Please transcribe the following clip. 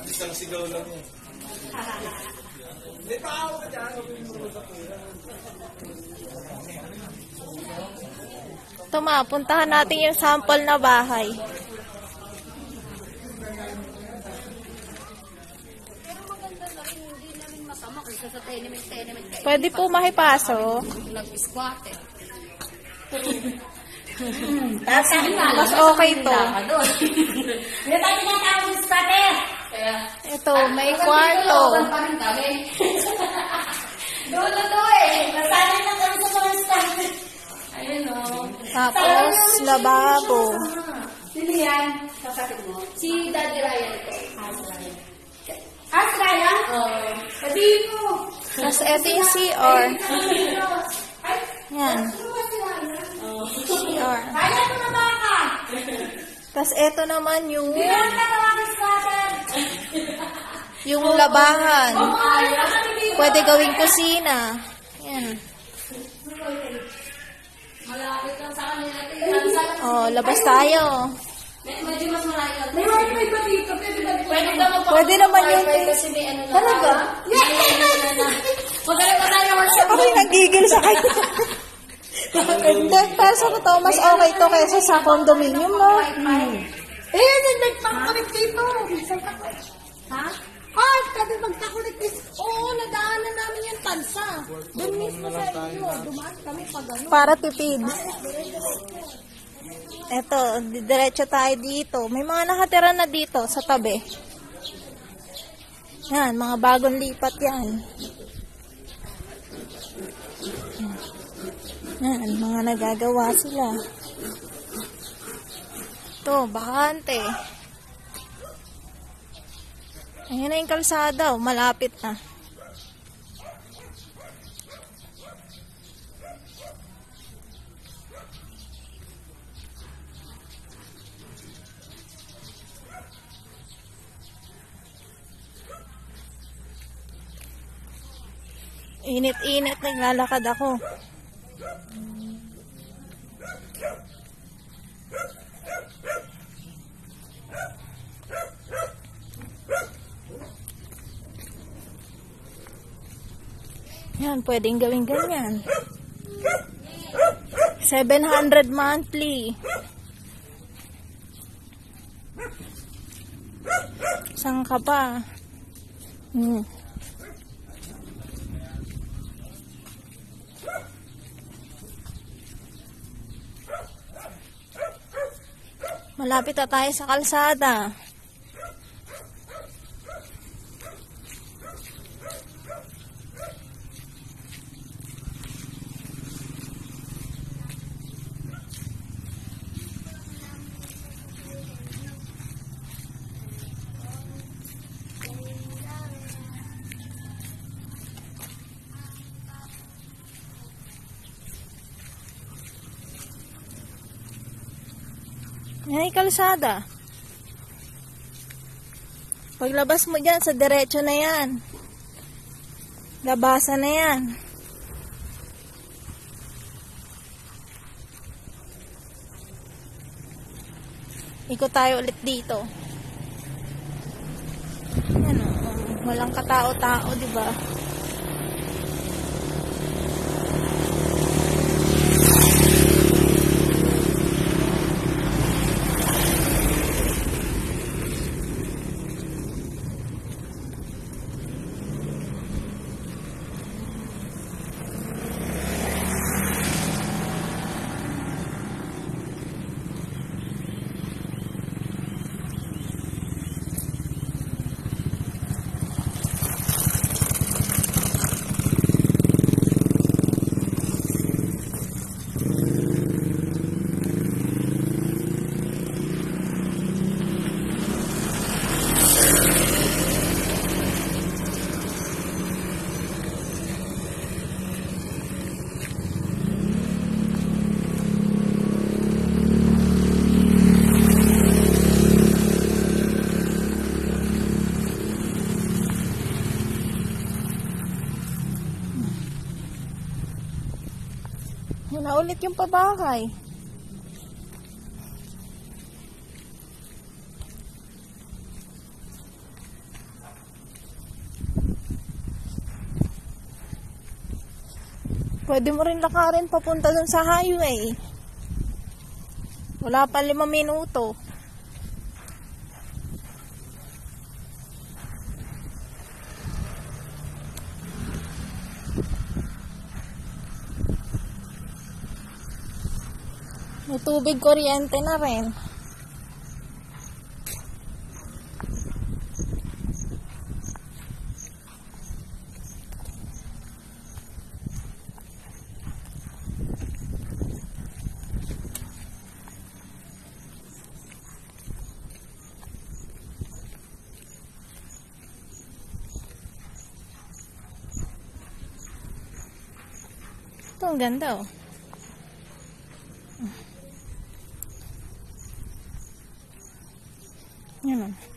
Isang sigaw lang yan. May tao ka dyan. Ito ma, puntahan natin yung sample na bahay. Pero maganda na rin, hindi namin masama kasi sa tenement kayo. Pwede po makipasok. Nag-squatter. Mas okay to. Hindi tayo tinatawag ng squatter. Ito, may kwarto. Pa rin kami. Dulo to eh. Nasanay na kami sa mga squatter. Ayun o. Tapos, lababo. Sino yan? Kasapit mo? Si Daddy Ryan ito. Ryan? Oo. Sabihin mo. Tapos, ito yung CR. Yan. CR. Kaya ito na baka. Tapos, ito naman yung Kaya tatawagin squatter. yung labahan. Pwede gawing kusina. Yan. Malapit lang sa kanila. Oh, labas tayo. Medyo mas malapit. May wifi ba dito? Pwede ka Pwede naman yung... kasi may ano na. Talaga? Magaling pa tayo naman sa Ako'y nagigil sa kanya. Pero sa totoo, mas okay to kaysa sa condominium, no? nagpakakulit dito. Ha? Sabi magkakulit dito. Oo, nadaanan namin yung tansa. Doon mismo sa inyo. Dumaan kami pag ano. Para tipid. Eto, diretso tayo dito. May mga nakatira na dito sa tabi. Yan, mga bagong lipat yan. Yan, mga nagagawa sila. Ito, bakante. Ayan na yung kalsada, malapit na. Init-init, naglalakad ako. Yan, pwedeng gawin ganyan. 700 monthly. Saan ka pa? Malapit na tayo sa kalsada. Yan ay kalsada. Paglabas mo dyan, sa diretso na yan. Labasan na yan. Ikot tayo ulit dito. Yan o. Walang katao-tao, diba? Yun na ulit yung pabahay. Pwede mo rin lakarin papunta dun sa highway. Wala pa 5 minuto. May tubig, kuryente na rin. Ito, ang ganda oh. Yan o.